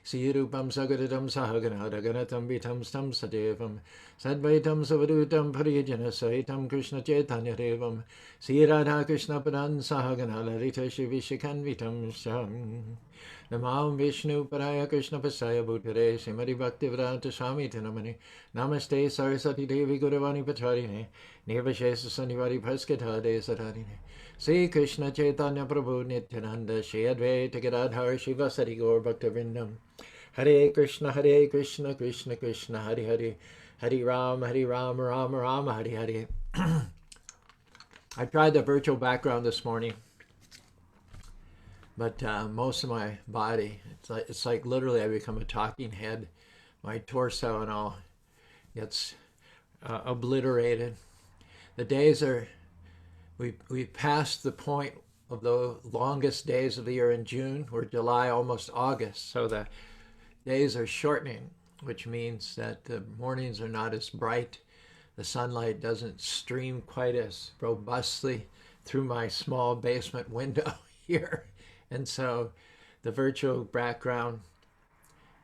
Sirupam Sagadam Sahagana Raganatam Vitam Stam Sadevam Sadvaitam Savadutam Parijana Saitam Krishna Chaitanya Devam Sri Radha Krishna Padan Sahagana Larita Shivishakan Vitam Sham Namam Vishnu Paraya Krishna Pasaya Bhutare Srimati Bhaktivedanta Swami Tinamani Namaste Saraswati Devi Guruvani Pacharine Nirvashesa Sanivari Praskata De Satarine Sri Krishna Chaitanya Prabhu Nityananda Shri Advaita Gadadhar Shivasari Gaur Bhaktivinoda Hare Krishna, Krishna Krishna, Hare Hare, Hare Ram, Ram Ram, Hare Hare. I tried the virtual background this morning, but most of my body, it's like literally I become a talking head. My torso and all gets obliterated. The days are, we passed the point of the longest days of the year in June. We're July, almost August, so the days are shortening, which means that the mornings are not as bright. The sunlight doesn't stream quite as robustly through my small basement window here. And so the virtual background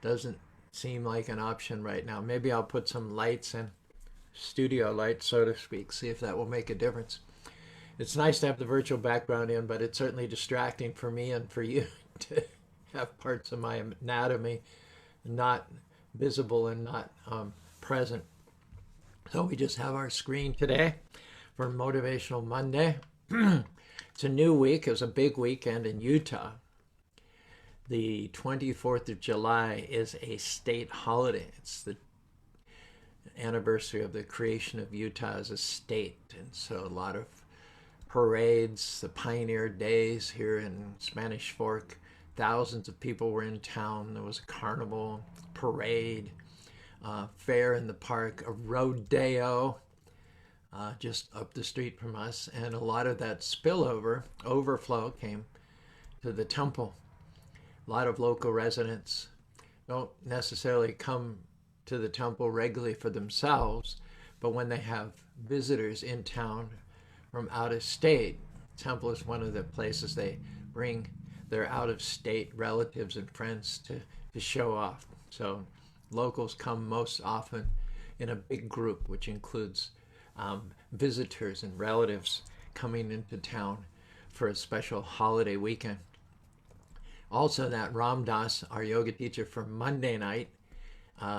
doesn't seem like an option right now. Maybe I'll put some lights in, studio lights, so to speak, see if that will make a difference. It's nice to have the virtual background in, but it's certainly distracting for me and for you to have parts of my anatomy not visible and not present. So we just have our screen today for Motivational Monday. It's a new week. It was a big weekend in Utah. The 24th of July is a state holiday. It's the anniversary of the creation of Utah as a state. And so a lot of parades, the Pioneer Days here in Spanish Fork. Thousands of people were in town. There was a carnival, parade, fair in the park, a rodeo just up the street from us. And a lot of that overflow came to the temple. A lot of local residents don't necessarily come to the temple regularly for themselves, but when they have visitors in town from out of state, the temple is one of the places they bring their out-of-state relatives and friends to show off. So locals come most often in a big group, which includes visitors and relatives coming into town for a special holiday weekend. Also, that Ram Dass, our yoga teacher, for Monday night,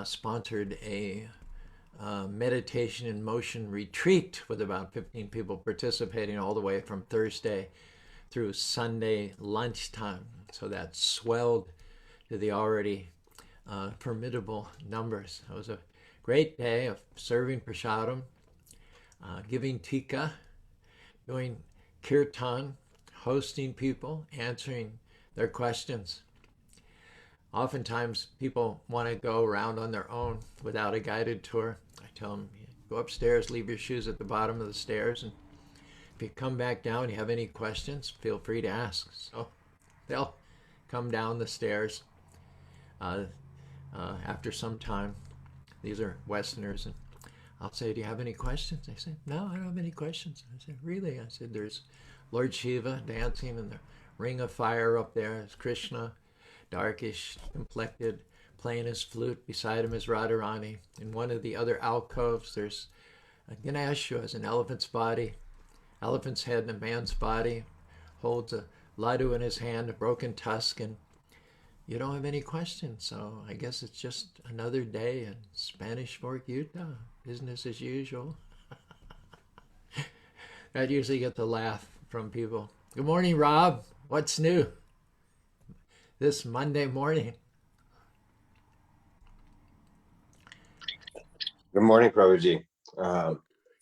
sponsored a meditation and motion retreat with about 15 people participating all the way from Thursday through Sunday lunchtime. So that swelled to the already formidable numbers. It was a great day of serving prasadam, giving tika, doing kirtan, hosting people, answering their questions. Oftentimes people want to go around on their own without a guided tour. I tell them, go upstairs, leave your shoes at the bottom of the stairs, and if you come back down and you have any questions, feel free to ask. So they'll come down the stairs after some time. These are Westerners, and I'll say, do you have any questions? They say, no, I don't have any questions. I said, really? I said, there's Lord Shiva dancing in the ring of fire up there. There's Krishna, darkish complected, playing his flute. Beside him is Radharani. In one of the other alcoves, there's Ganesh, who has an elephant's head in a man's body, holds a laddu in his hand, a broken tusk, and you don't have any questions. So I guess it's just another day in Spanish Fork, Utah. Business as usual. That usually gets a laugh from people. Good morning, Rob. What's new this Monday morning? Good morning, Prabhuji.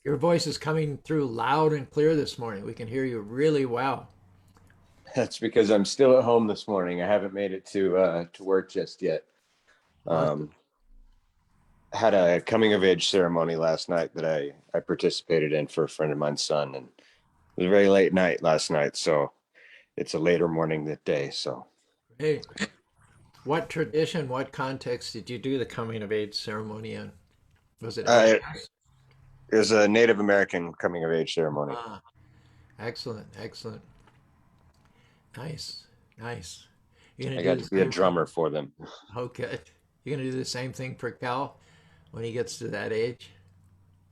Your voice is coming through loud and clear this morning. We can hear you really well. That's because I'm still at home this morning. I haven't made it to work just yet. Awesome. Had a coming of age ceremony last night that I participated in for a friend of mine's son, and it was a very late night last night, so it's a later morning that day. So, Hey, what tradition, what context did you do the coming of age ceremony in? Was it it outdoors? was a Native American coming of age ceremony. Ah, excellent, excellent. Nice, nice. You're I going to got do to the be a same thing? drummer for them. Oh, good. You're going to do the same thing for Cal when he gets to that age?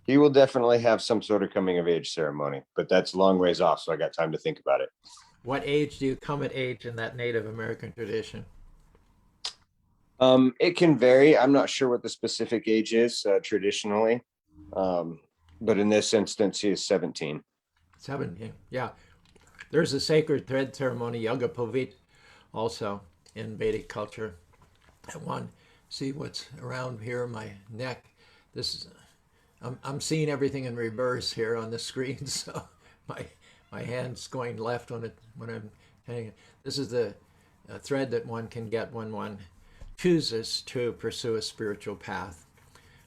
He will definitely have some sort of coming of age ceremony, but that's a long ways off, so I got time to think about it. What age do you come at age in that Native American tradition? It can vary. I'm not sure what the specific age is traditionally, um, but in this instance, he is 17. 17. Yeah. There's a sacred thread ceremony, Yaga Povit, also in Vedic culture. I want to see what's around here, my neck. This is, I'm seeing everything in reverse here on the screen, so my my hand's going left when I'm hanging. This is the thread that one can get when one chooses to pursue a spiritual path.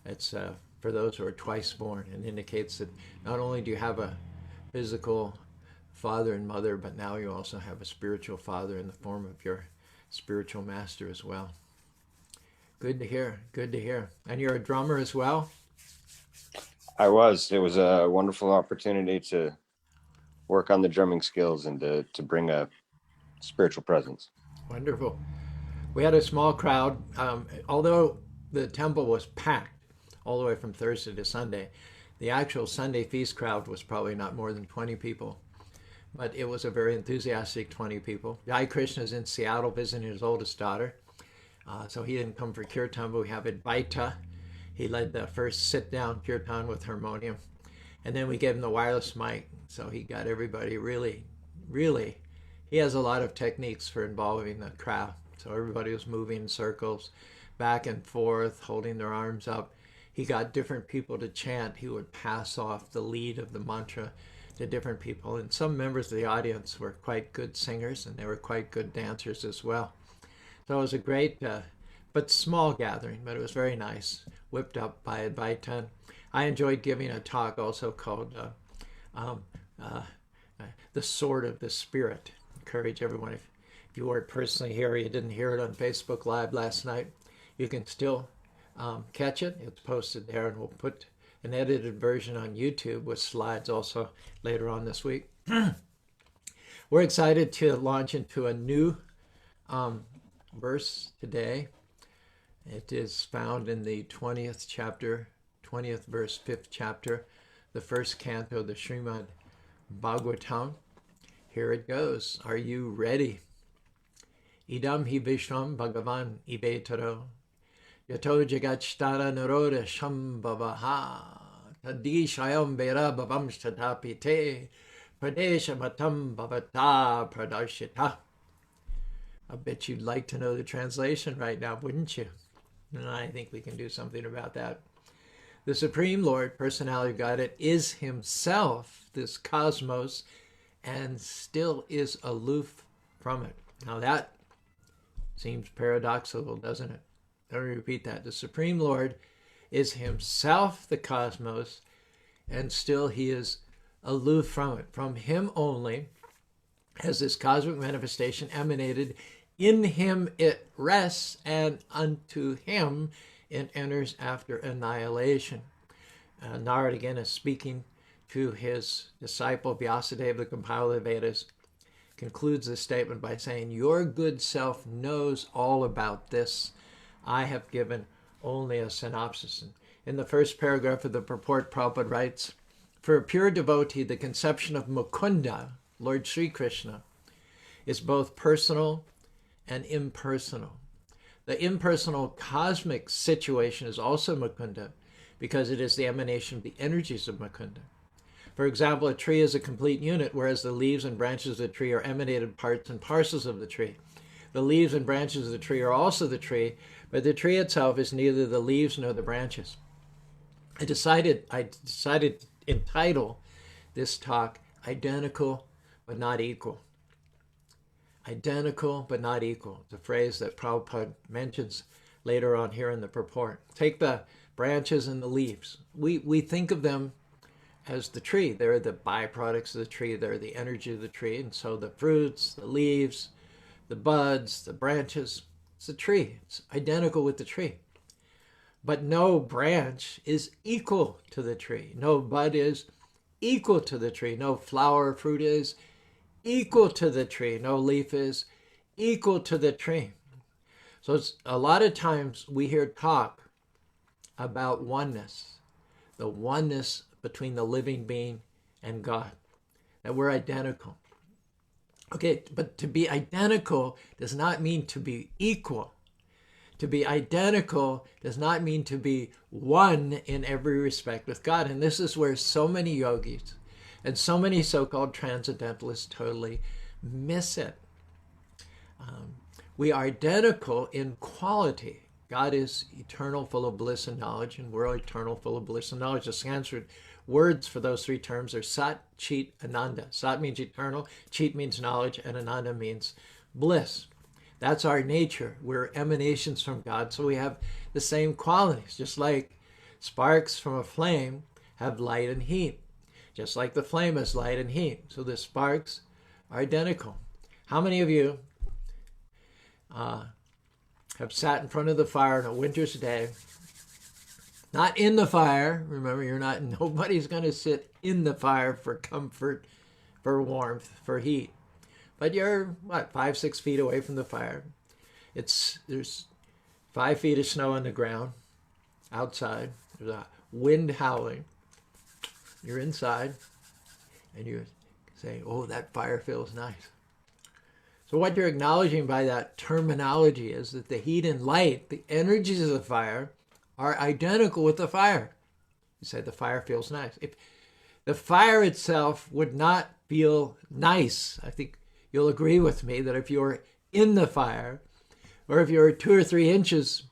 It's for those who are twice born, and indicates that not only do you have a physical father and mother, but now you also have a spiritual father in the form of your spiritual master as well. Good to hear. Good to hear. And you're a drummer as well? I was. It was a wonderful opportunity to work on the drumming skills and to bring a spiritual presence. Wonderful. We had a small crowd, although the temple was packed all the way from Thursday to Sunday. The actual Sunday feast crowd was probably not more than 20 people, but it was a very enthusiastic 20 people. Jai Krishna is in Seattle visiting his oldest daughter, so he didn't come for kirtan, but we have Advaita. He led the first sit-down kirtan with harmonium, and then we gave him the wireless mic, so he got everybody really, really. He has a lot of techniques for involving the crowd. So everybody was moving in circles, back and forth, holding their arms up. He got different people to chant. He would pass off the lead of the mantra to different people. And some members of the audience were quite good singers, and they were quite good dancers as well. So it was a great, but small gathering, but it was very nice, whipped up by Advaita. I enjoyed giving a talk also called um, uh, The Sword of the Spirit. Encourage everyone, if you weren't personally here, or you didn't hear it on Facebook Live last night, you can still catch it. It's posted there, and we'll put an edited version on YouTube with slides also later on this week. We're excited to launch into a new verse today. It is found in the 20th chapter, 20th verse, 5th chapter, the first canto of the Srimad Bhagavatam. Here it goes. Are you ready? Idam hi Vishram Bhagavan ibetaro yato jagatstara naroda shambhavaha tadishayam vera bhavam shatapite pradesha matam bhavata pradarshita. I bet you'd like to know the translation right now, wouldn't you? And I think we can do something about that. The Supreme Lord, Personality of Godhead, is himself this cosmos and still is aloof from it. Now that seems paradoxical, doesn't it? Let me repeat that. The Supreme Lord is himself the cosmos, and still he is aloof from it. From him only has this cosmic manifestation emanated. In him it rests, and unto him it enters after annihilation. Narad again is speaking to his disciple Vyasadeva, the compiler of the Vedas, concludes this statement by saying, your good self knows all about this. I have given only a synopsis. In the first paragraph of the purport, Prabhupada writes, for a pure devotee, the conception of Mukunda, Lord Sri Krishna, is both personal and impersonal. The impersonal cosmic situation is also Mukunda because it is the emanation of the energies of Mukunda. For example, a tree is a complete unit, whereas the leaves and branches of the tree are emanated parts and parcels of the tree. The leaves and branches of the tree are also the tree, but the tree itself is neither the leaves nor the branches. I decided to entitle this talk Identical but Not Equal. Identical but not equal. It's a phrase that Prabhupada mentions later on here in the purport. Take the branches and the leaves. We think of them as the tree. They're the byproducts of the tree. They're the energy of the tree. And so the fruits, the leaves, the buds, the branches, it's a tree. It's identical with the tree. But no branch is equal to the tree. No bud is equal to the tree. No flower or fruit is equal to the tree. No leaf is equal to the tree. So a lot of times we hear talk about oneness, the oneness between the living being and God, that we're identical. Okay, but to be identical does not mean to be equal. To be identical does not mean to be one in every respect with God. And this is where so many yogis and so many so-called transcendentalists totally miss it. We are identical in quality. God is eternal, full of bliss and knowledge, and we're eternal, full of bliss and knowledge. The Sanskrit words for those three terms are Sat, Chit, Ananda. Sat means eternal, Chit means knowledge, and Ananda means bliss. That's our nature. We're emanations from God, so we have the same qualities. Just like sparks from a flame have light and heat. Just like the flame has light and heat. So the sparks are identical. How many of you have sat in front of the fire on a winter's day? Not in the fire. Remember, nobody's going to sit in the fire for comfort, for warmth, for heat. But you're, 5, 6 feet away from the fire. There's 5 feet of snow on the ground outside. There's a wind howling. You're inside, and you say, oh, that fire feels nice. So what you're acknowledging by that terminology is that the heat and light, the energies of the fire, are identical with the fire. You say the fire feels nice. If the fire itself would not feel nice, I think you'll agree with me that if you're in the fire, or if you're 2 or 3 inches,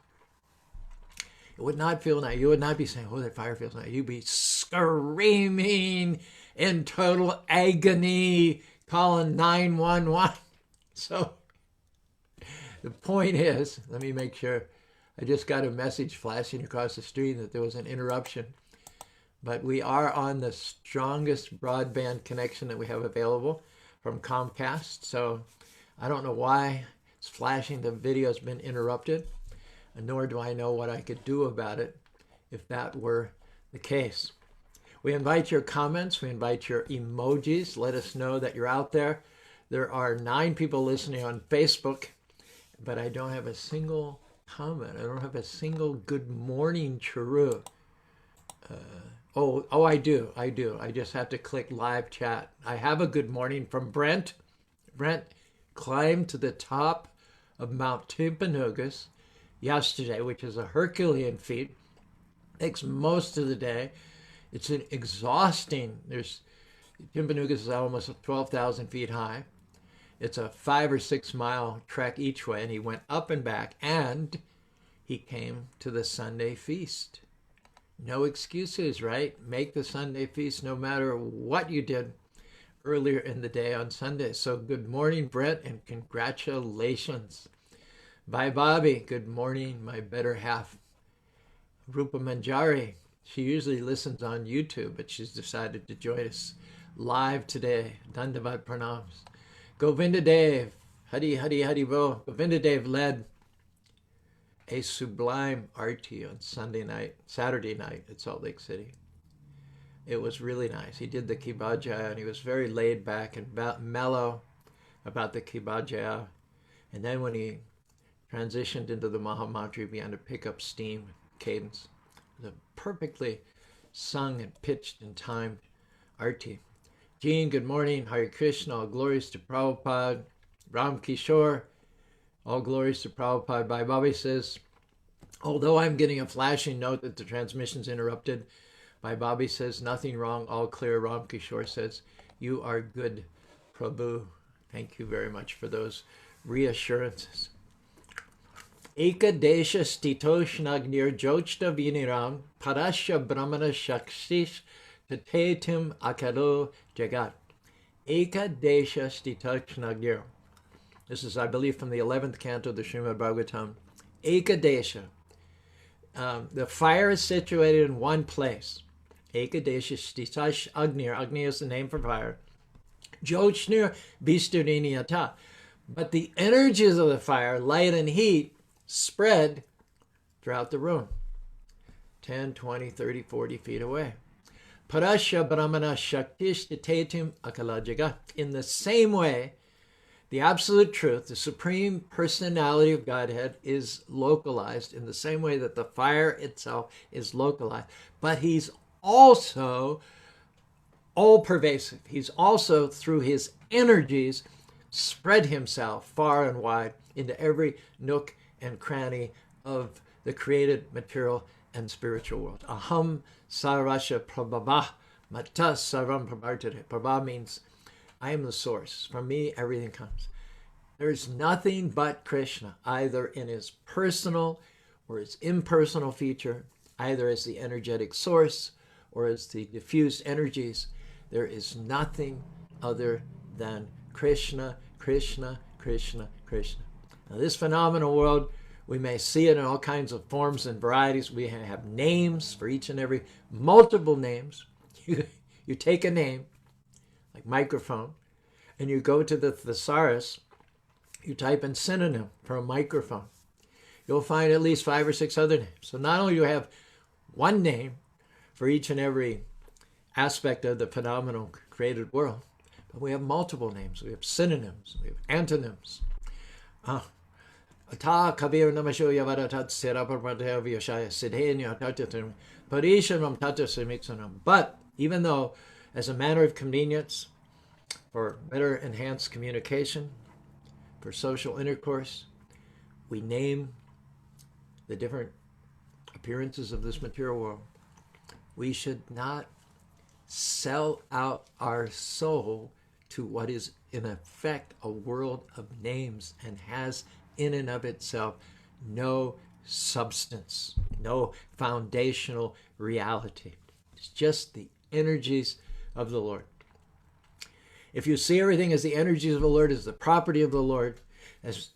it would not feel nice. You would not be saying, oh, that fire feels nice. You'd be screaming in total agony, calling 911. So the point is, let me make sure. I just got a message flashing across the street that there was an interruption. But we are on the strongest broadband connection that we have available from Comcast. So I don't know why it's flashing. The video's been interrupted, nor do I know what I could do about it if that were the case. We invite your comments. We invite your emojis. Let us know that you're out there. There are 9 people listening on Facebook, but I don't have a single comment. I don't have a single good morning, Caru. I do. I just have to click live chat. I have a good morning from Brent. Brent climbed to the top of Mount Timpanogos yesterday, which is a Herculean feat. Takes most of the day. It's an exhausting. Timpanogos is almost 12,000 feet high. It's a 5 or 6 mile trek each way, and he went up and back, and he came to the Sunday feast. No excuses, right? Make the Sunday feast no matter what you did earlier in the day on Sunday. So good morning, Brett, and congratulations. Bye, Bobby. Good morning, my better half. Rupa Manjari. She usually listens on YouTube, but she's decided to join us live today. Dandavat pranams. Govinda Dev, Hari Hari Hari Bo. Govinda Dev led a sublime arti on Saturday night at Salt Lake City. It was really nice. He did the Kibajaya, and he was very laid back and mellow about the Kibajaya. And then when he transitioned into the Mahamantra, he began to pick up steam, cadence. It was a perfectly sung and pitched and timed arti. Jean, good morning. Hare Krishna, all glories to Prabhupada. Ram Kishore, all glories to Prabhupada. Bhai Bobby says, although I'm getting a flashing note that the transmission's interrupted, Bhai Bobby says, nothing wrong, all clear. Ram Kishore says, you are good, Prabhu. Thank you very much for those reassurances. Eka desha stitoshnagir jyochta viniram parasya brahmana shakshish tatetim akalo jagat. Eka desha stitoshnagir. This is, I believe, from the 11th canto of the Srimad Bhagavatam. Eka desha. The fire is situated in one place. Eka desha stitash agnir. Agni is the name for fire. Jyotnir bisturiniyata. But the energies of the fire, light and heat, spread throughout the room. 10, 20, 30, 40 feet away. Parasya brahmana shaktish tatetim akala jagat. In the same way, The absolute truth, the supreme personality of Godhead, is localized in the same way that the fire itself is localized. But he's also all-pervasive. He's also, through his energies, spread himself far and wide into every nook and cranny of the created material and spiritual world. Aham sarasha prabhava mata sarvam prabhartate. Prabha means I am the source. From me, everything comes. There's nothing but Krishna, either in his personal or his impersonal feature, either as the energetic source or as the diffused energies. There is nothing other than Krishna, Krishna, Krishna, Krishna. Now, this phenomenal world, we may see it in all kinds of forms and varieties. We have names for each and every, multiple names. You take a name, like microphone, and you go to the thesaurus, you type in synonym for a microphone. You'll find at least 5 or 6 other names. So not only do you have one name for each and every aspect of the phenomenal created world, but we have multiple names. We have synonyms. We have antonyms. But even though, as a matter of convenience, for better enhanced communication, for social intercourse, we name the different appearances of this material world, we should not sell out our soul to what is in effect a world of names and has in and of itself no substance, no foundational reality. It's just the energies of the Lord. If you see everything as the energies of the Lord, as the property of the Lord,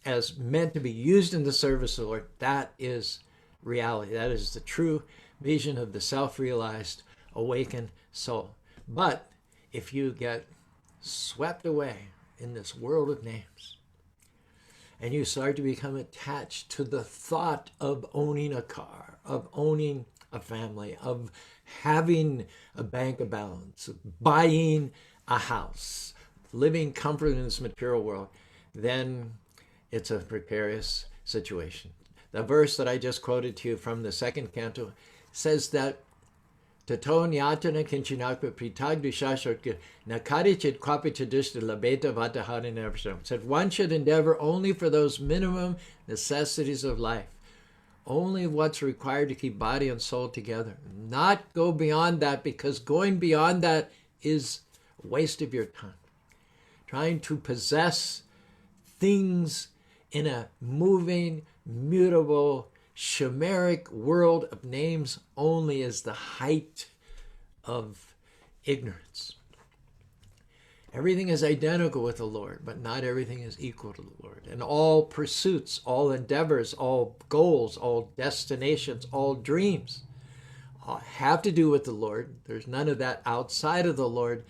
as meant to be used in the service of the Lord, that is reality. That is the true vision of the self-realized, awakened soul. But if you get swept away in this world of names, and you start to become attached to the thought of owning a car, of owning a family, of having a bank balance, of buying a house, living comfort in this material world, then it's a precarious situation. The verse that I just quoted to you from the 2nd canto says that Tato nyatana kinchinakpa pritag dishashot nakari chit kwapi chadishta labeta vatahani neversam. Said one should endeavor only for those minimum necessities of life, only what's required to keep body and soul together. Not go beyond that, because going beyond that is a waste of your time. Trying to possess things in a moving, mutable, chimeric world of names only is the height of ignorance. Everything is identical with the Lord, but not everything is equal to the Lord. And all pursuits, all endeavors, all goals, all destinations, all dreams have to do with the Lord. There's none of that outside of the Lord,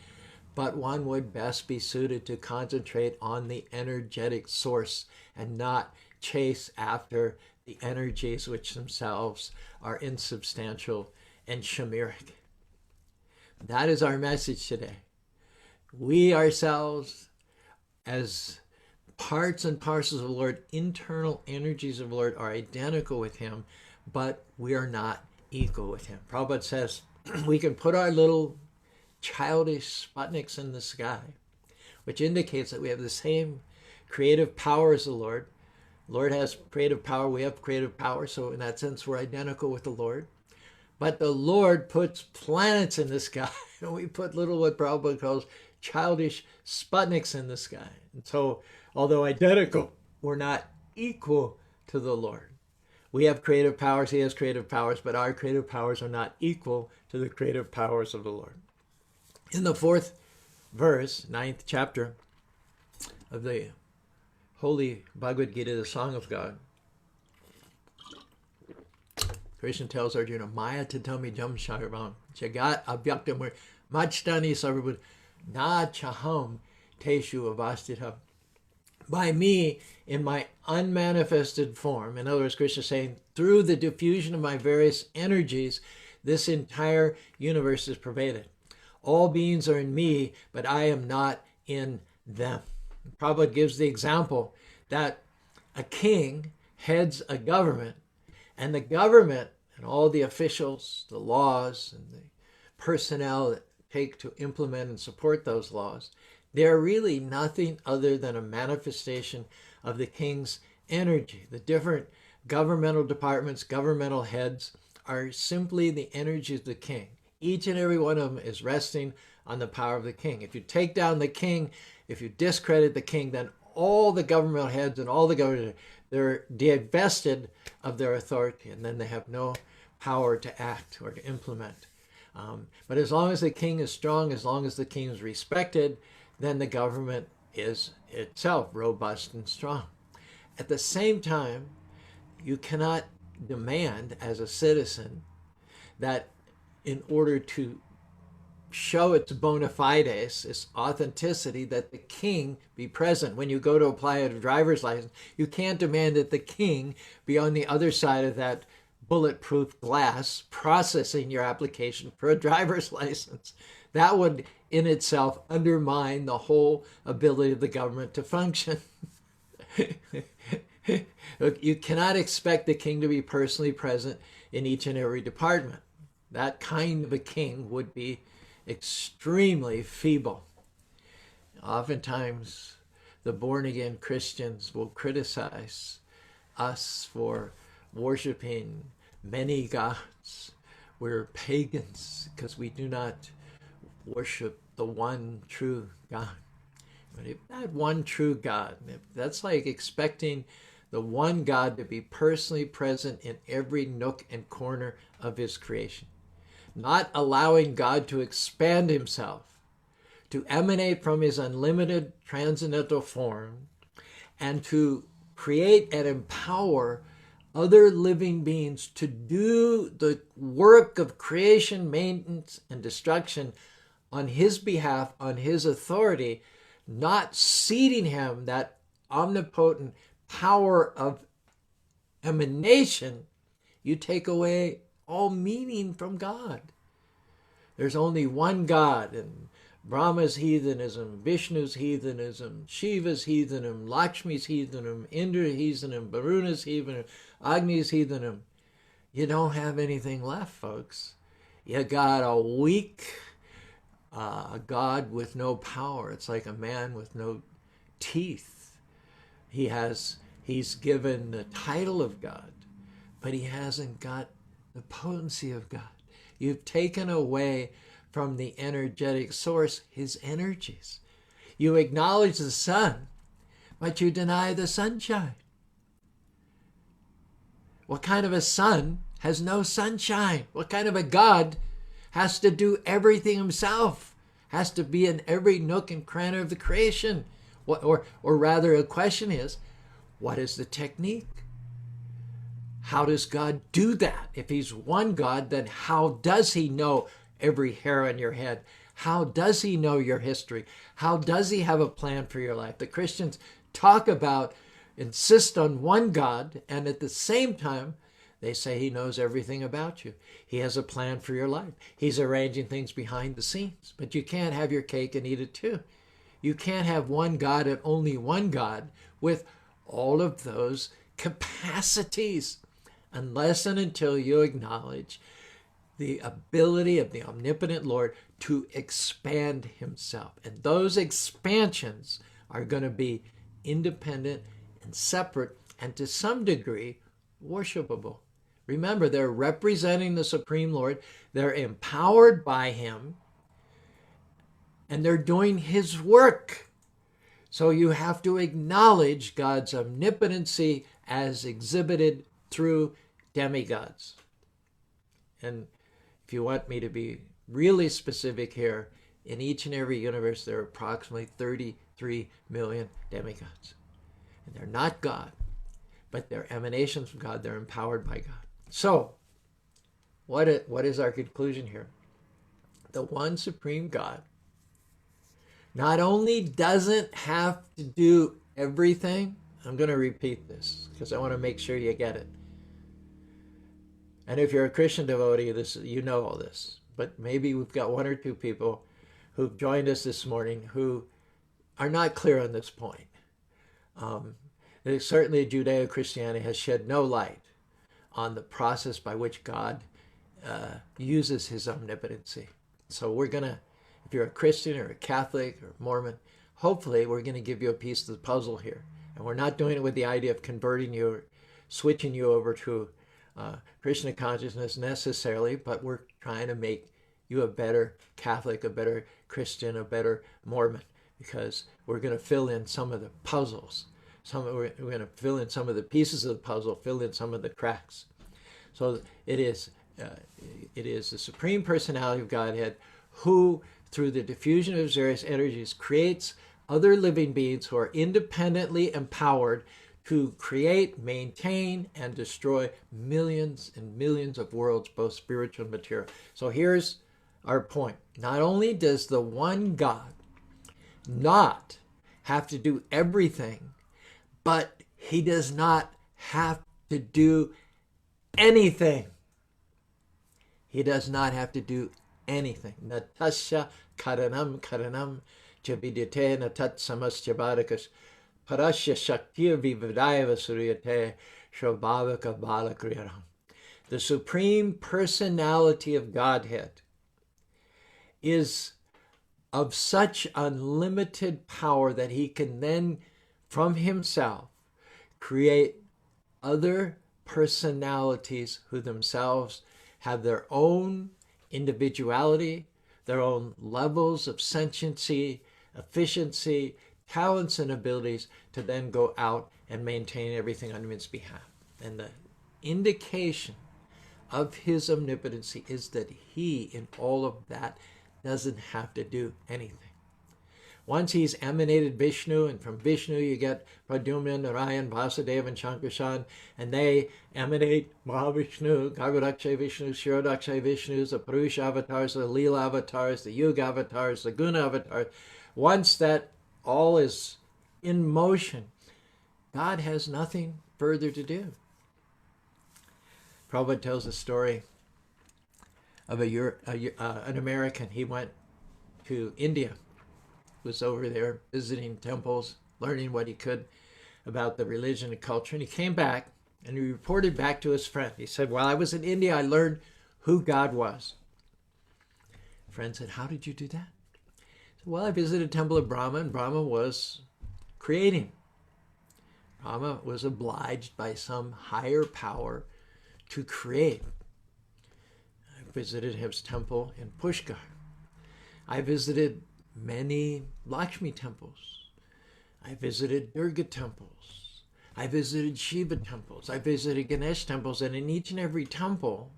but one would best be suited to concentrate on the energetic source and not chase after the energies which themselves are insubstantial and chimeric. That is our message today. We ourselves, as parts and parcels of the Lord, internal energies of the Lord, are identical with him, but we are not equal with him. Prabhupada says we can put our little childish Sputniks in the sky, which indicates that we have the same creative power as the Lord. The Lord has creative power, we have creative power, so in that sense we're identical with the Lord. But the Lord puts planets in the sky, and we put little, what Prabhupada calls, childish Sputniks in the sky. And so, although identical, we're not equal to the Lord. We have creative powers, he has creative powers, but our creative powers are not equal to the creative powers of the Lord. In the 4th verse, 9th chapter of the Holy Bhagavad Gita, the Song of God, Krishna tells Arjuna, Maya tatami jam sharvam, jagat abhyaktam majtani sarvabhut na chaham teshu avastitham. By me, in my unmanifested form, in other words, Krishna is saying, through the diffusion of my various energies, this entire universe is pervaded. All beings are in me, but I am not in them. Prabhupada gives the example that a king heads a government, and the government and all the officials, the laws, and the personnel that take to implement and support those laws, they're really nothing other than a manifestation of the king's energy. The different governmental departments, governmental heads are simply the energy of the king. Each and every one of them is resting on the power of the king. If you take down the king, if you discredit the king, then all the governmental heads and all the government, they're divested of their authority, and then they have no power to act or to implement. But as long as the king is strong, as long as the king is respected, then the government is itself robust and strong. At the same time, you cannot demand as a citizen that in order to show its bona fides, its authenticity, that the king be present. When you go to apply a driver's license, you can't demand that the king be on the other side of that bulletproof glass processing your application for a driver's license. That would in itself undermine the whole ability of the government to function. You cannot expect the king to be personally present in each and every department. That kind of a king would be extremely feeble. Oftentimes, the born-again Christians will criticize us for worshiping many gods. We're pagans because we do not worship the one true God. But if that one true God, that's like expecting the one God to be personally present in every nook and corner of his creation. Not allowing God to expand himself, to emanate from his unlimited transcendental form, and to create and empower other living beings to do the work of creation, maintenance, and destruction on his behalf, on his authority, not ceding him that omnipotent power of emanation, you take away all meaning from God. There's only one God, and Brahma's heathenism, Vishnu's heathenism, Shiva's heathenism, Lakshmi's heathenism, Indra's heathenism, Varuna's heathenism, Agni's heathenism. You don't have anything left, folks. You got a weak God with no power. It's like a man with no teeth. He's given the title of God, but he hasn't got the potency of God. You've taken away from the energetic source his energies. You acknowledge the sun, but you deny the sunshine. What kind of a sun has no sunshine? What kind of a God has to do everything himself? Has to be in every nook and cranny of the creation? Or rather, a question is, what is the technique? How does God do that? If he's one God, then how does he know every hair on your head? How does he know your history? How does he have a plan for your life? The Christians insist on one God, and at the same time, they say he knows everything about you. He has a plan for your life. He's arranging things behind the scenes. But you can't have your cake and eat it too. You can't have one God and only one God with all of those capacities unless and until you acknowledge the ability of the omnipotent Lord to expand himself. And those expansions are going to be independent and separate and to some degree worshipable. Remember, they're representing the Supreme Lord. They're empowered by him and they're doing his work. So you have to acknowledge God's omnipotency as exhibited through demigods. And if you want me to be really specific here, in each and every universe there are approximately 33 million demigods. And they're not God, but they're emanations from God. They're empowered by God. So, what is our conclusion here? The one supreme God not only doesn't have to do everything, I'm going to repeat this because I want to make sure you get it. And if you're a Christian devotee, you know all this. But maybe we've got one or two people who've joined us this morning who are not clear on this point. Certainly Judeo-Christianity has shed no light on the process by which God uses his omnipotency. So we're going to, if you're a Christian or a Catholic or Mormon, hopefully we're going to give you a piece of the puzzle here. And we're not doing it with the idea of converting you or switching you over to Krishna consciousness necessarily, but we're trying to make you a better Catholic, a better Christian, a better Mormon, because we're going to fill in some of the puzzles. We're going to fill in some of the pieces of the puzzle, fill in some of the cracks. So it is the Supreme Personality of Godhead who, through the diffusion of his various energies, creates other living beings who are independently empowered to create, maintain, and destroy millions and millions of worlds, both spiritual and material. So here's our point. Not only does the one God not have to do everything, but he does not have to do anything. He does not have to do anything. Natasya karanam chabidite natat samasya parasya shaktir vivadaya suryate shabhavaka balakriyaram. The Supreme Personality of Godhead is of such unlimited power that he can then, from himself, create other personalities who themselves have their own individuality, their own levels of sentiency, efficiency, talents, and abilities to then go out and maintain everything on his behalf. And the indication of his omnipotency is that he, in all of that, doesn't have to do anything. Once he's emanated Vishnu, and from Vishnu you get Pradyumna, Narayan, Vasudeva, and Shankarshan, and they emanate Mahavishnu, Garudakshay Vishnu, Shirodakshay Vishnus, the Purusha avatars, the Leela avatars, the Yuga avatars, the Guna avatars. Once that all is in motion, God has nothing further to do. Prabhupada tells a story of an American. He went to India, was over there visiting temples, learning what he could about the religion and culture. And he came back and he reported back to his friend. He said, while I was in India, I learned who God was. The friend said, how did you do that? He said, well, I visited the temple of Brahma, and Brahma was creating. Brahma was obliged by some higher power to create. I visited his temple in Pushkar. I visited many Lakshmi temples. I visited Durga temples. I visited Shiva temples. I visited Ganesh temples. And in each and every temple,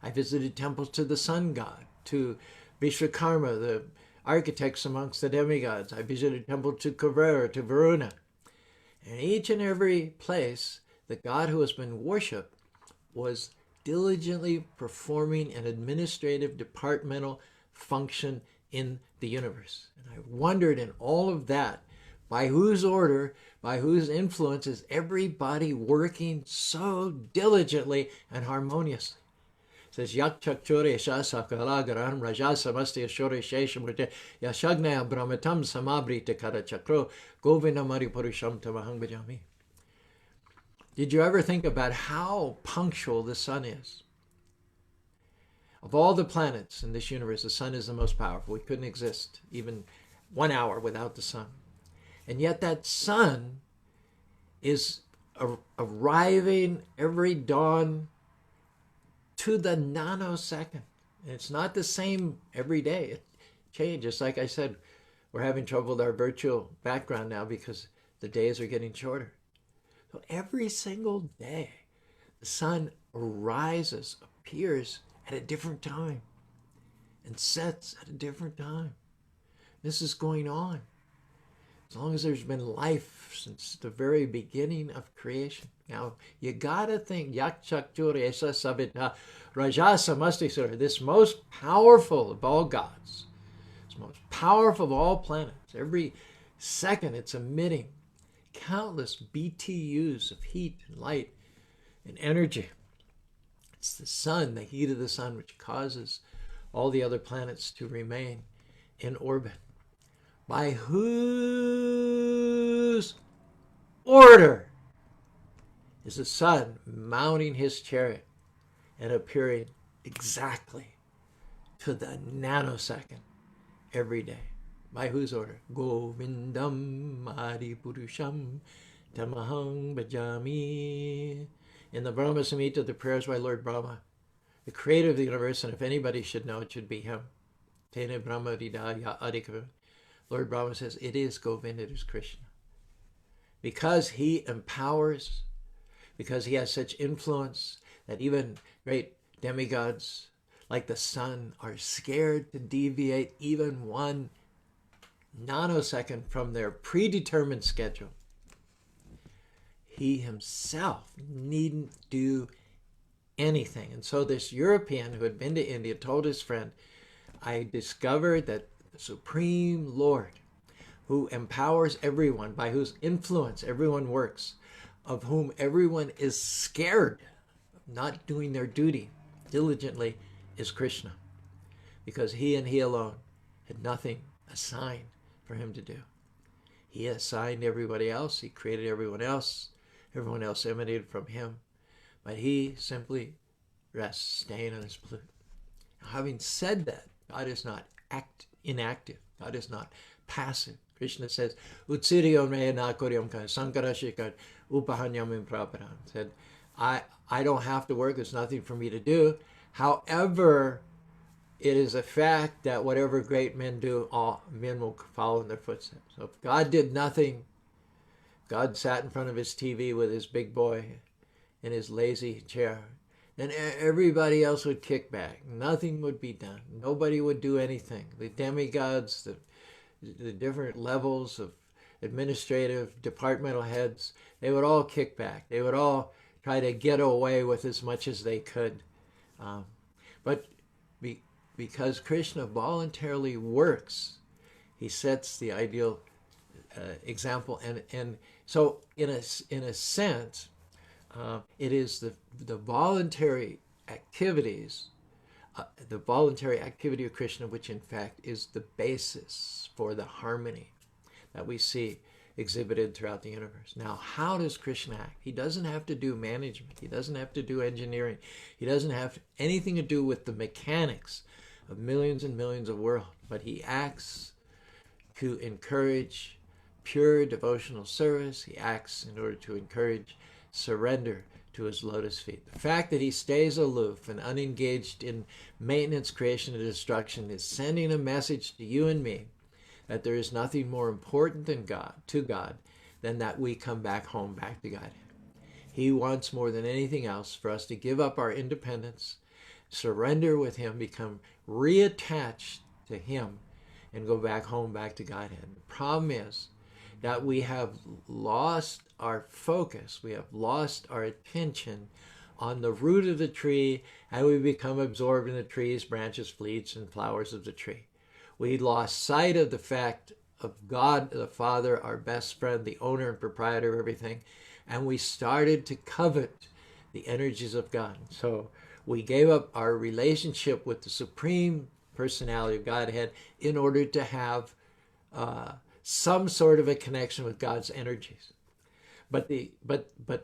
I visited temples to the sun god, to Vishwakarma, the architects amongst the demigods. I visited temples to Kuvera, to Varuna. And each and every place, the god who has been worshipped was diligently performing an administrative departmental function in the universe. And I wondered in all of that, by whose order, by whose influence is everybody working so diligently and harmoniously? It says, Yak Chakchore Shasakalagaram Rajasamasti Ashore Sheshamurte Yashagnaya Brahmatam Samabrita Kara Chakro Govinamari Purusham Tamahang Bhajami. Did you ever think about how punctual the sun is? Of all the planets in this universe, the sun is the most powerful. We couldn't exist even 1 hour without the sun. And yet that sun is arriving every dawn to the nanosecond. And it's not the same every day. It changes. Like I said, we're having trouble with our virtual background now because the days are getting shorter. So every single day, the sun arises, appears at a different time and sets at a different time. This is going on as long as there's been life since the very beginning of creation. Now, you gotta think, this most powerful of all gods, this most powerful of all planets, every second it's emitting countless BTUs of heat and light and energy. It's the sun, the heat of the sun, which causes all the other planets to remain in orbit. By whose order is the sun mounting his chariot and appearing exactly to the nanosecond every day? By whose order? Govindam Adipurusham Tamahang Bhajami. In the Brahma Samhita, the prayers by Lord Brahma, the creator of the universe, and if anybody should know, it should be him. Tene Brahma Vidaya Adikava. Lord Brahma says, it is Govinda, it is Krishna. Because he empowers, because he has such influence that even great demigods like the sun are scared to deviate even 1 nanosecond from their predetermined schedule. He himself needn't do anything. And so this European who had been to India told his friend, I discovered that the Supreme Lord, who empowers everyone, by whose influence everyone works, of whom everyone is scared of not doing their duty diligently, is Krishna. Because he and he alone had nothing assigned for him to do. He assigned everybody else. He created everyone else. Everyone else emanated from him. But he simply rests, staying on his flute. Now, having said that, God is not inactive. God is not passive. Krishna says, Utsiriyom reyana koryam ka sankarashikar upahanyam impraparam. Said, I don't have to work. There's nothing for me to do. However, it is a fact that whatever great men do, all men will follow in their footsteps. So if God did nothing, God sat in front of his TV with his big boy in his lazy chair, then everybody else would kick back. Nothing would be done. Nobody would do anything. The demigods, the different levels of administrative, departmental heads, they would all kick back. They would all try to get away with as much as they could. Because Krishna voluntarily works, he sets the ideal example. And so in a sense, it is the voluntary activities, the voluntary activity of Krishna, which in fact is the basis for the harmony that we see exhibited throughout the universe. Now, how does Krishna act? He doesn't have to do management. He doesn't have to do engineering. He doesn't have anything to do with the mechanics of millions and millions of worlds, but he acts to encourage pure devotional service. He acts in order to encourage surrender to his lotus feet. The fact that he stays aloof and unengaged in maintenance, creation, and destruction is sending a message to you and me that there is nothing more important than God, than that we come back home, back to God. He wants more than anything else for us to give up our independence, surrender with him, become reattached to him, and go back home, back to Godhead. The problem is that we have lost our focus. We have lost our attention on the root of the tree, and we become absorbed in the trees, branches, leaves, and flowers of the tree. We lost sight of the fact of God, the Father, our best friend, the owner and proprietor of everything, and we started to covet the energies of God. So we gave up our relationship with the Supreme Personality of Godhead in order to have some sort of a connection with God's energies. But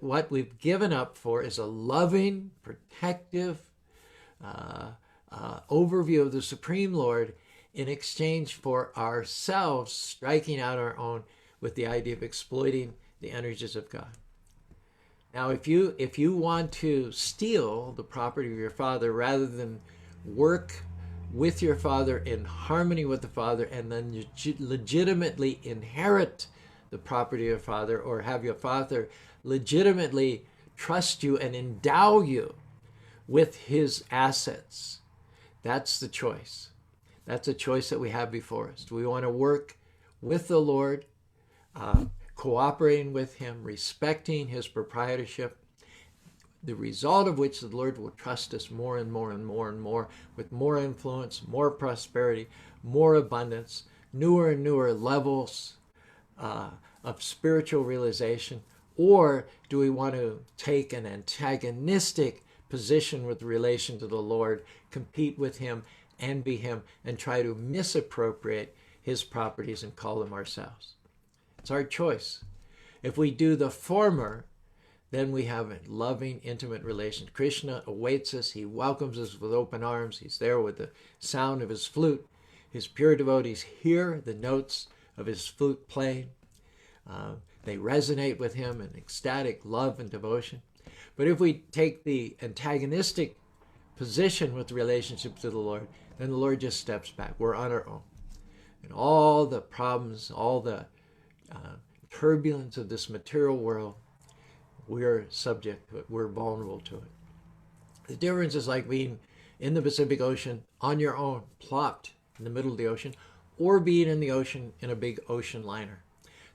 what we've given up for is a loving, protective overview of the Supreme Lord in exchange for ourselves striking out our own with the idea of exploiting the energies of God. Now, if you want to steal the property of your father rather than work with your father in harmony with the father and then legitimately inherit the property of your father, or have your father legitimately trust you and endow you with his assets, that's the choice. That's a choice that we have before us. Do we want to work with the Lord, cooperating with him, respecting his proprietorship, the result of which the Lord will trust us more and more and more and more, with more influence, more prosperity, more abundance, newer and newer levels of spiritual realization? Or do we want to take an antagonistic position with relation to the Lord, compete with him, envy him, and try to misappropriate his properties and call them ourselves. It's our choice. If we do the former, then we have a loving, intimate relation. Krishna awaits us. He welcomes us with open arms. He's there with the sound of his flute. His pure devotees hear the notes of his flute playing. They resonate with him in ecstatic love and devotion. But if we take the antagonistic position with the relationship to the Lord, then the Lord just steps back. We're on our own. And all the problems, all the turbulence of this material world, we're subject to it. We're vulnerable to it. The difference is like being in the Pacific Ocean on your own, plopped in the middle of the ocean, or being in the ocean in a big ocean liner.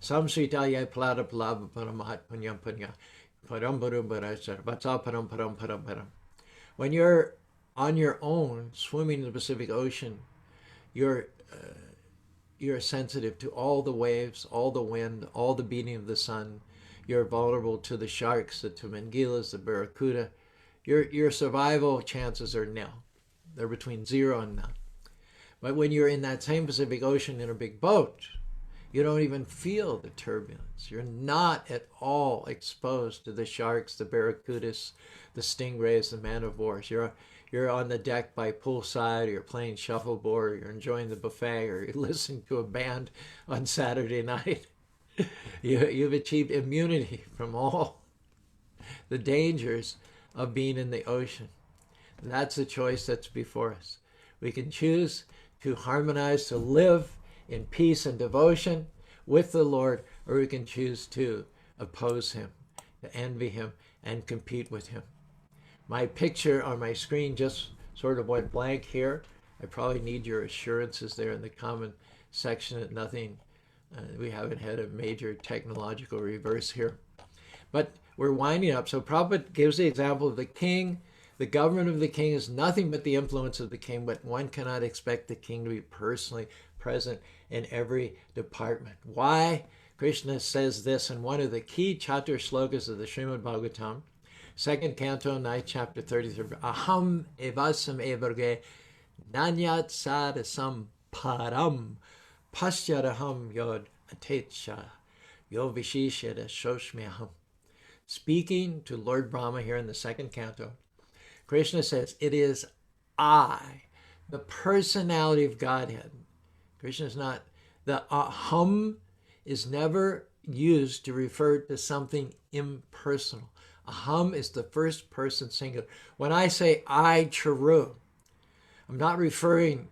Samsritaya plada palava paramahat punyam punya parambaru barachar vatsa param param param param. When you're on your own, swimming in the Pacific Ocean, you're sensitive to all the waves, all the wind, all the beating of the sun. You're vulnerable to the sharks, the tumengilas, the barracuda. Your survival chances are nil. They're between 0 and none. But when you're in that same Pacific Ocean in a big boat, you don't even feel the turbulence. You're not at all exposed to the sharks, the barracudas, the stingrays, the man-of-wars. You're on the deck by poolside, or you're playing shuffleboard, or you're enjoying the buffet, or you're listening to a band on Saturday night. You've achieved immunity from all the dangers of being in the ocean. And that's the choice that's before us. We can choose to harmonize, to live in peace and devotion with the Lord, or we can choose to oppose him, to envy him, and compete with him. My picture on my screen just sort of went blank here. I probably need your assurances there in the comment section that nothing, we haven't had a major technological reverse here. But we're winding up. So Prabhupada gives the example of the king. The government of the king is nothing but the influence of the king, but one cannot expect the king to be personally present in every department. Why? Krishna says this in one of the key chatur slokas of the Srimad Bhagavatam, 2nd canto, 9th chapter, 33. Aham evasam evarge nanyat sadasam param pasyaraham yod atetsha yo vishishada shoshmyaham. Speaking to Lord Brahma here in the 2nd canto, Krishna says, it is I, the personality of Godhead. Krishna is not, the aham is never used to refer to something impersonal. Aham is the first person singular. When I say I, Caru, I'm not referring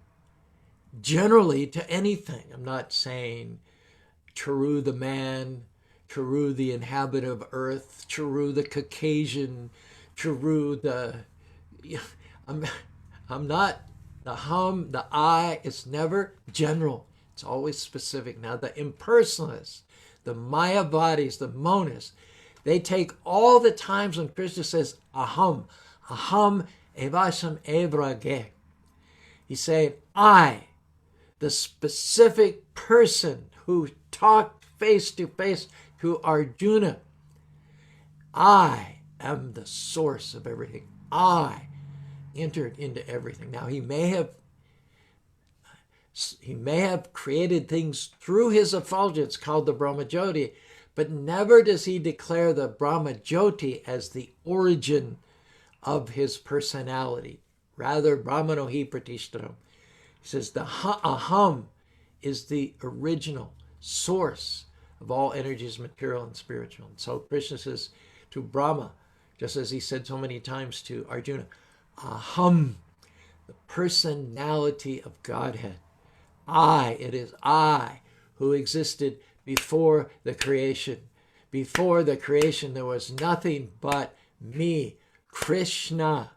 generally to anything. I'm not saying Caru the man, Caru the inhabitant of earth, Caru the Caucasian, Caru the... I'm not, the hum, the I, it's never general. It's always specific. Now the impersonalists, the Mayavadis, the monists, they take all the times when Krishna says aham evasam evrage. He's saying I, the specific person who talked face to face to Arjuna. I am the source of everything. I entered into everything. Now he may have created things through his effulgence called the Brahma Jyoti, but never does he declare the Brahma Jyoti as the origin of his personality. Rather, Brahmano hi pratishtaram. He says the aham is the original source of all energies, material and spiritual. And so Krishna says to Brahma, just as he said so many times to Arjuna, aham, the personality of Godhead. It is I who existed before the creation. Before the creation, there was nothing but me, Krishna.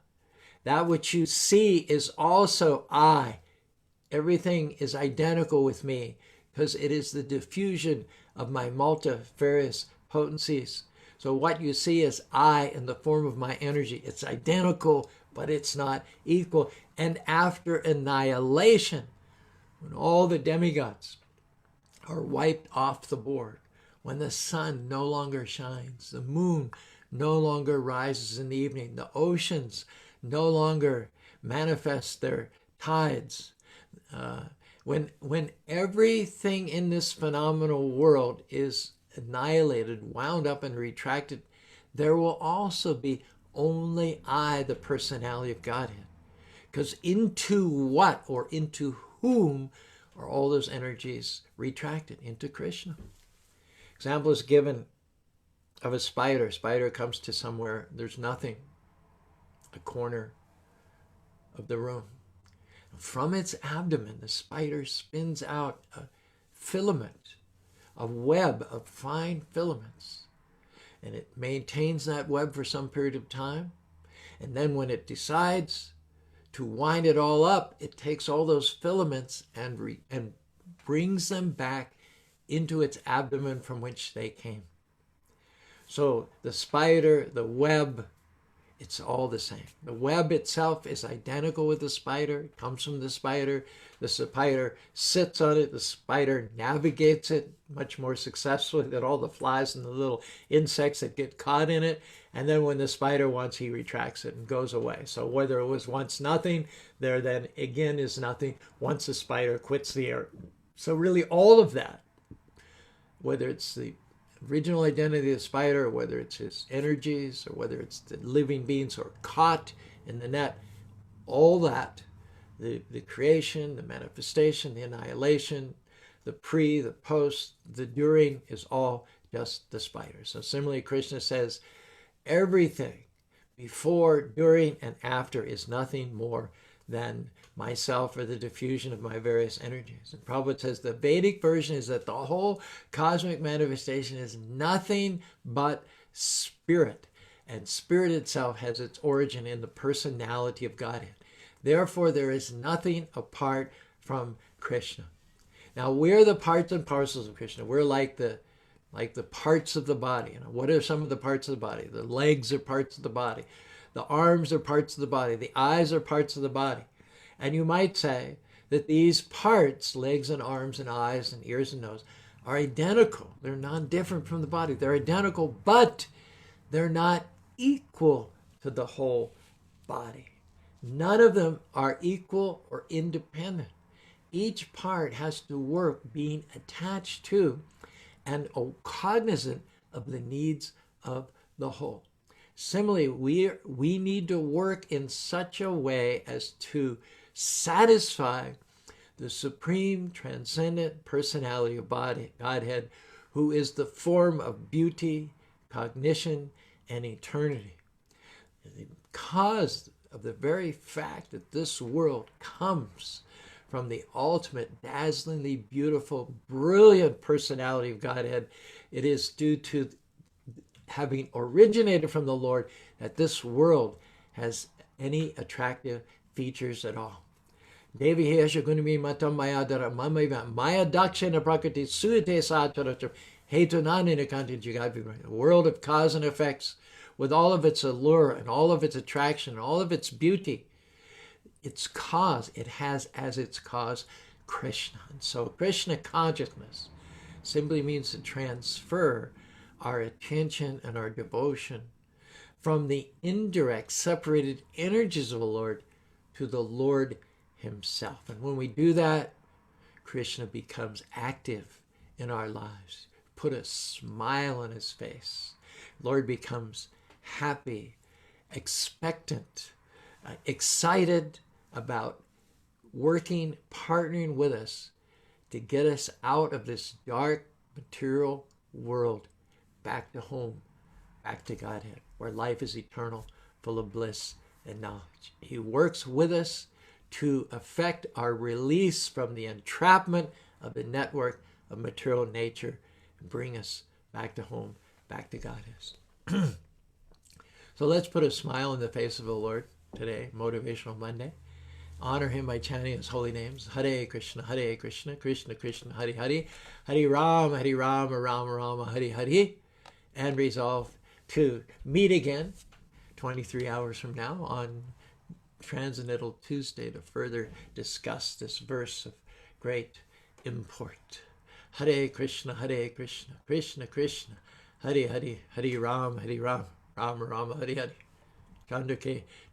That which you see is also I. Everything is identical with me because it is the diffusion of my multifarious potencies. So what you see is I in the form of my energy. It's identical, but it's not equal. And after annihilation, when all the demigods are wiped off the board, when the sun no longer shines, the moon no longer rises in the evening, the oceans no longer manifest their tides, When everything in this phenomenal world is annihilated, wound up, and retracted, there will also be only I, the personality of Godhead. Because into what or into whom are all those energies retracted? Into Krishna. Example is given of a spider. Spider comes to somewhere, there's nothing, a corner of the room. From its abdomen, the spider spins out a filament, a web of fine filaments. And it maintains that web for some period of time. And then when it decides to wind it all up, it takes all those filaments and brings them back into its abdomen from which they came. So the spider, the web, it's all the same. The web itself is identical with the spider. It comes from the spider. The spider sits on it. The spider navigates it much more successfully than all the flies and the little insects that get caught in it. And then when the spider wants, he retracts it and goes away. So whether it was once nothing, there then again is nothing once the spider quits the air. So really all of that, whether it's the original identity of the spider, whether it's his energies, or whether it's the living beings who are caught in the net, all that, the creation, the manifestation, the annihilation, the pre, the post, the during, is all just the spider. So similarly, Krishna says everything before, during, and after is nothing more than myself, or the diffusion of my various energies. And Prabhupada says the Vedic version is that the whole cosmic manifestation is nothing but spirit. And spirit itself has its origin in the personality of Godhead. Therefore, there is nothing apart from Krishna. Now, we're the parts and parcels of Krishna. We're like the parts of the body. You know, what are some of the parts of the body? The legs are parts of the body. The arms are parts of the body. The eyes are parts of the body. And you might say that these parts, legs and arms and eyes and ears and nose, are identical. They're non-different from the body. They're identical, but they're not equal to the whole body. None of them are equal or independent. Each part has to work being attached to and cognizant of the needs of the whole. Similarly, we need to work in such a way as to satisfy the supreme transcendent personality of Godhead, who is the form of beauty, cognition, and eternity. Because of the very fact that this world comes from the ultimate, dazzlingly beautiful, brilliant personality of Godhead, it is due to having originated from the Lord that this world has any attractive features at all. Devi Hesha Gunami Matam Mayadara Mamaiva Maya Dakshana Prakriti Suite Sataracham Hetunani Nikanti Jigavi, a world of cause and effects with all of its allure and all of its attraction and all of its beauty. Its cause, it has as its cause Krishna. And so Krishna consciousness simply means to transfer our attention and our devotion from the indirect, separated energies of the Lord to the Lord himself. And when we do that, Krishna becomes active in our lives. Put a smile on his face. Lord becomes happy, expectant, excited about working, partnering with us to get us out of this dark material world back to home, back to Godhead, where life is eternal, full of bliss and knowledge. He works with us to effect our release from the entrapment of the network of material nature and bring us back to home, back to Godhead. So let's put a smile on the face of the Lord today, Motivational Monday. Honor him by chanting his holy names. Hare Krishna, Krishna Krishna, Hare Hare, Hare Rama, Rama Rama, Hare Hare. And resolve to meet again 23 hours from now on Transcendental Tuesday to further discuss this verse of great import. Hare Krishna, Krishna Krishna, Hare Hare, Hare Rama, Rama Rama, Hare Hare.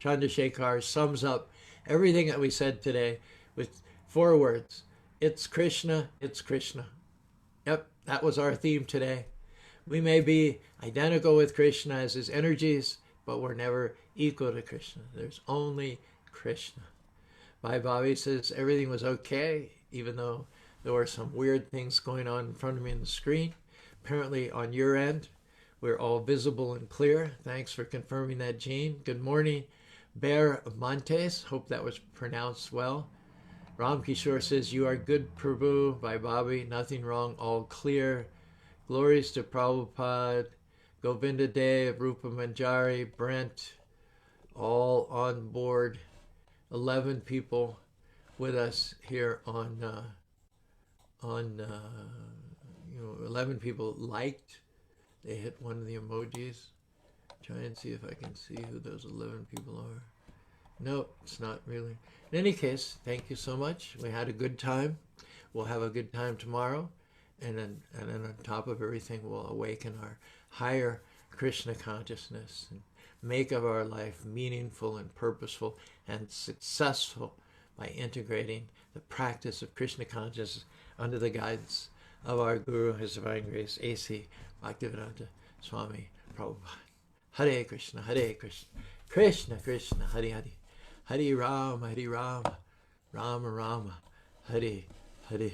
Chandrasekhar sums up everything that we said today with 4 words. It's Krishna, it's Krishna. Yep, that was our theme today. We may be identical with Krishna as his energies, but we're never equal to Krishna. There's only Krishna. Bhai Bhavi says everything was okay, even though there were some weird things going on in front of me on the screen. Apparently on your end, we're all visible and clear. Thanks for confirming that, Gene. Good morning, Bear Montes. Hope that was pronounced well. Ram Kishore says, you are good, Prabhu. Bhai Bhavi, nothing wrong, all clear. Glories to Prabhupada, Govinda Dev, Rupa Manjari, Brent, all on board. 11 people with us here on 11 people liked. They hit one of the emojis. Try and see if I can see who those 11 people are. Nope, it's not really. In any case, thank you so much. We had a good time. We'll have a good time tomorrow. And then on top of everything, we'll awaken our higher Krishna consciousness and make of our life meaningful and purposeful and successful by integrating the practice of Krishna consciousness under the guidance of our Guru, His Divine Grace, A.C. Bhaktivedanta Swami Prabhupada. Hare Krishna, Hare Krishna, Krishna Krishna, Hare Hare, Hare Rama, Rama Rama, Hare Hare.